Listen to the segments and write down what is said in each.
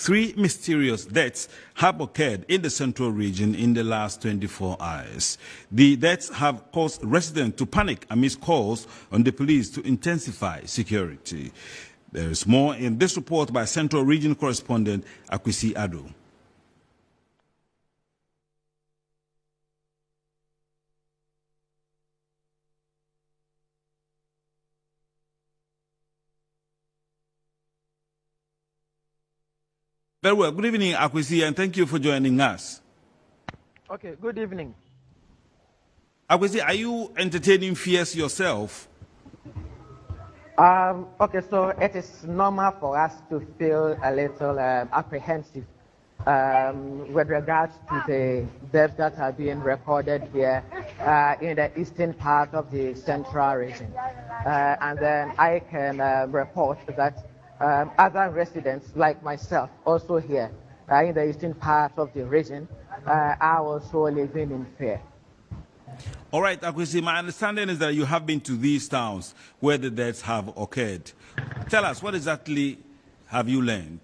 3 mysterious deaths have occurred in the central region in the last 24 hours. The deaths have caused residents to panic amidst calls on the police to intensify security. There is more in this report by Central Region correspondent Akwesi Ado. Very well. Good evening, Akwesi, and thank you for joining us. Okay, good evening. Akwesi, are you entertaining fears yourself? Okay, so it is normal for us to feel a little apprehensive with regards to the deaths that are being recorded here in the eastern part of the central region. And then I can report that other residents like myself also here in the eastern part of the region are also living in fear. All right, Akwesi, my understanding is that you have been to these towns where the deaths have occurred. Tell us, what exactly have you learned?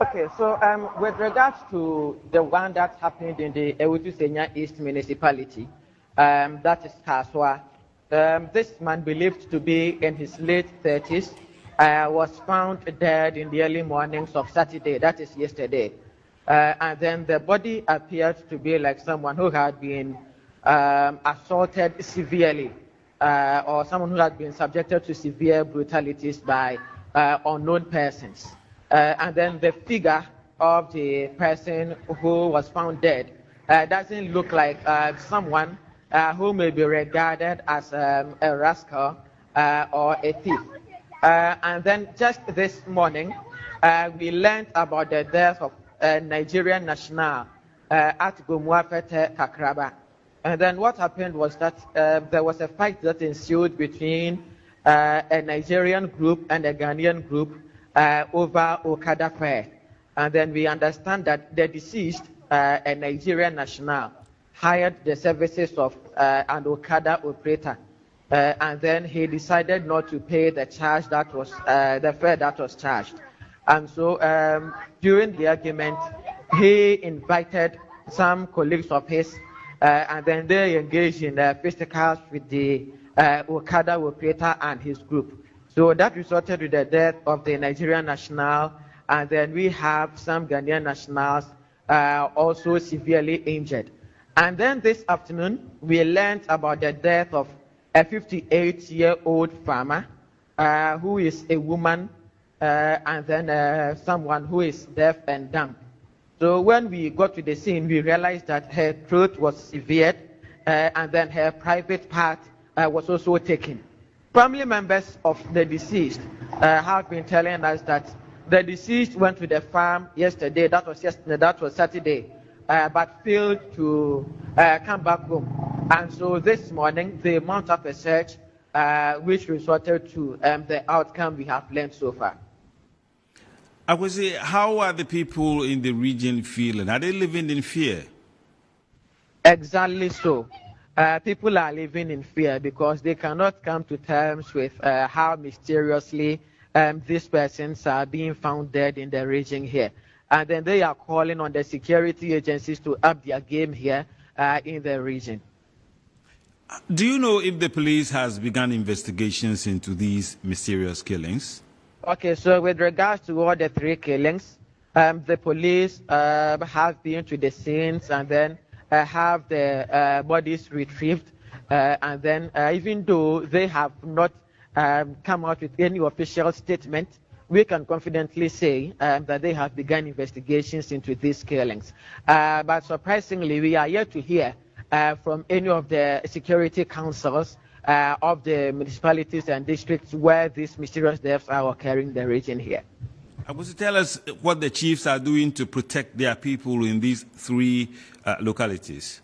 Okay, so with regards to the one that happened in the Ewutu-Senya East municipality, that is Kaswa, this man believed to be in his late 30s, was found dead in the early mornings of Saturday, that is yesterday. And then the body appeared to be like someone who had been assaulted severely, or someone who had been subjected to severe brutalities by unknown persons. And then the figure of the person who was found dead doesn't look like someone who may be regarded as a rascal or a thief. And then just this morning, we learned about the death of a Nigerian national at Gumuafete Kakraba. And then what happened was that there was a fight that ensued between a Nigerian group and a Ghanaian group over Okada Fair. And then we understand that the deceased, a Nigerian national, hired the services of an Okada operator. And then he decided not to pay the charge that was the fare that was charged. And so during the argument, he invited some colleagues of his, and then they engaged in fisticuffs with the Okada operator and his group. So that resulted in the death of the Nigerian national, and then we have some Ghanaian nationals also severely injured. And then this afternoon, we learned about the death of a 58-year-old farmer who is a woman, and then someone who is deaf and dumb. So when we got to the scene, we realized that her throat was severed, and then her private part was also taken. Family members of the deceased have been telling us that the deceased went to the farm yesterday, that was Saturday, but failed to come back home. And so this morning, they mount up a search, which resulted to the outcome we have learned so far. Akwesi, how are the people in the region feeling? Are they living in fear? Exactly so. People are living in fear because they cannot come to terms with how mysteriously these persons are being found dead in the region here. And then they are calling on the security agencies to up their game here in the region. Do you know if the police has begun investigations into these mysterious killings? Okay, so with regards to all the 3 killings, the police have been to the scenes and then have the bodies retrieved. And then even though they have not come out with any official statement, we can confidently say that they have begun investigations into these killings. But surprisingly, we are yet to hear from any of the security councils of the municipalities and districts where these mysterious deaths are occurring in the region here. Would you tell us what the chiefs are doing to protect their people in these 3 localities?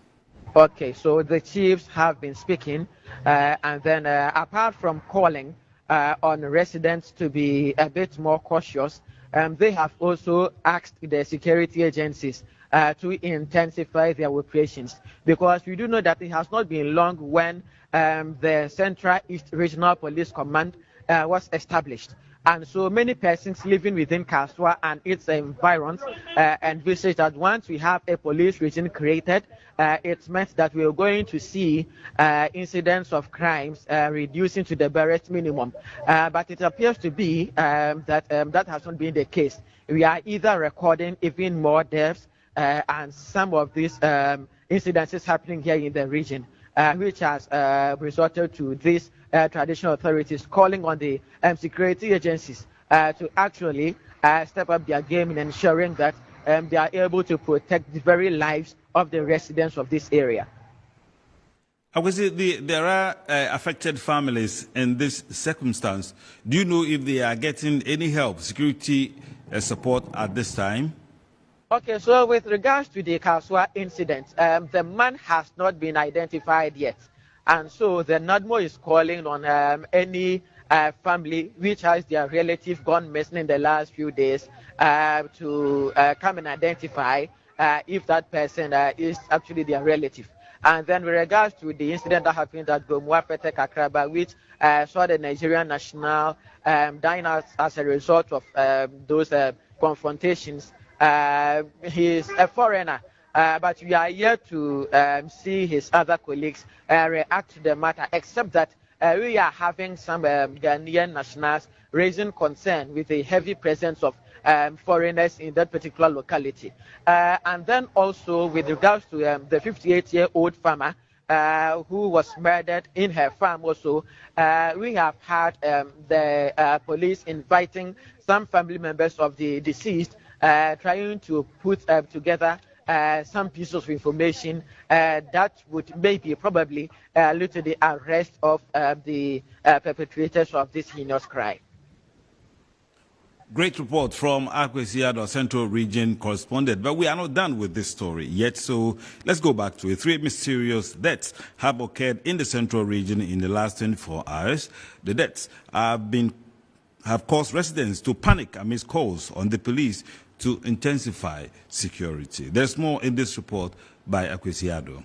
Okay, so the chiefs have been speaking, and then apart from calling on residents to be a bit more cautious, they have also asked the security agencies to intensify their operations, because we do know that it has not been long when the Central East Regional Police Command was established. And so many persons living within Kaswa and its environs envisage that once we have a police region created, it meant that we are going to see incidents of crimes reducing to the barest minimum. But it appears to be that that has not been the case. We are either recording even more deaths and some of these incidences happening here in the region, which has resulted to these traditional authorities calling on the security agencies to actually step up their game in ensuring that they are able to protect the very lives of the residents of this area. I would say there are affected families in this circumstance. Do you know if they are getting any help, security support at this time? Okay, so with regards to the Kaswa incident, the man has not been identified yet. And so the NADMO is calling on any family which has their relative gone missing in the last few days to come and identify if that person is actually their relative. And then with regards to the incident that happened at Gomwapete Kakraba, which saw the Nigerian national dying as a result of those confrontations, he is a foreigner. But we are yet to see his other colleagues react to the matter, except that we are having some Ghanaian nationals raising concern with the heavy presence of foreigners in that particular locality. And then also with regards to the 58-year-old farmer who was murdered in her farm also, we have had the police inviting some family members of the deceased trying to put together some pieces of information that would maybe probably lead to the arrest of the perpetrators of this heinous crime. Great report from Akwesiado, Central Region correspondent. But we are not done with this story yet, so let's go back to it. 3 mysterious deaths have occurred in the Central Region in the last 24 hours. The deaths have caused residents to panic amidst calls on the police to intensify security. There's more in this report by Akwesiado.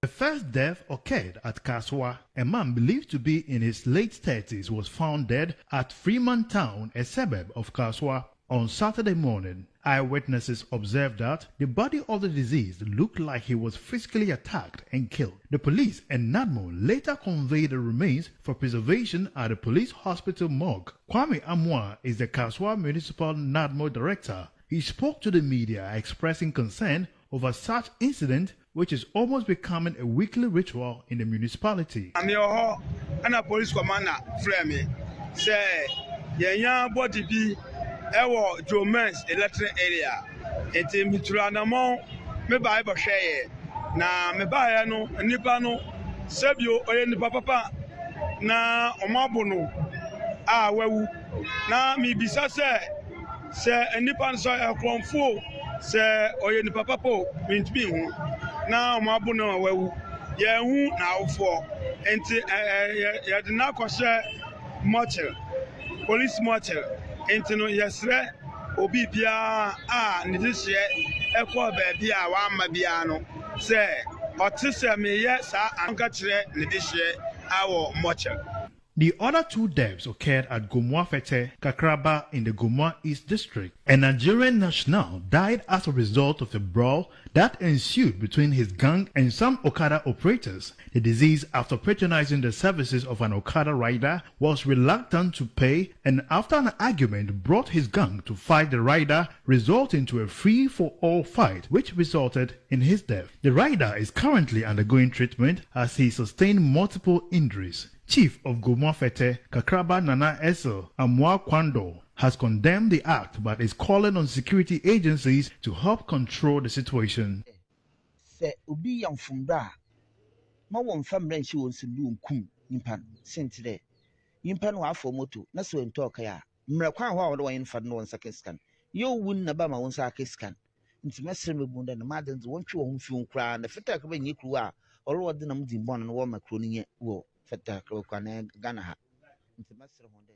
The first death occurred at Kaswa. A man believed to be in his late 30s was found dead at Freeman Town, a suburb of Kaswa, on Saturday morning. Eyewitnesses observed that the body of the deceased looked like he was physically attacked and killed. The police and NADMO later conveyed the remains for preservation at the police hospital morgue. Kwame Amwa is the Kaswa Municipal NADMO director. He spoke to the media expressing concern over such incident, which is almost becoming a weekly ritual in the municipality. I'm here, and a police commander, Frame, say, Yanya body be our Joman's electric area. It's in Mitranamo, me buy a share. Na me buy no, a nipano, Sabio, or any papa, na Omabono. Ah, well, na me be say, a nipan so a clone full, say, or any papa, means me. Now, Mabuno, well, yeah, who now for, and you did not share mortal, police mortal, and to know yesterday, Obibia, and this year, Equa baby, one Mabiano, say, or Tissa me, yes, I'm got this year, our mortal. The other 2 deaths occurred at Gomwafete, Kakraba in the Gomwa East District. A Nigerian national died as a result of a brawl that ensued between his gang and some Okada operators. The deceased, after patronizing the services of an Okada rider, was reluctant to pay and after an argument brought his gang to fight the rider, resulting to a free-for-all fight which resulted in his death. The rider is currently undergoing treatment as he sustained multiple injuries. Chief of Gomwafete, Kakraba Nana Esel Amwa Kwando, has condemned the act but is calling on security agencies to help control the situation. Se ubi yang fumbra ma won famre nchi won se du nkum nimpa sentire nimpa no afọ moto na so ento okaya mra kwan ho a wo yin fa no won sakiskan yo wun na ba ma won sakiskan nti mesre mebunda na madan won twe won fi nkura na fita ka ba nyi kru a oro wode na mdi bon no wo makro ni wo fita ka kwa na Ghana ha nti mesre honde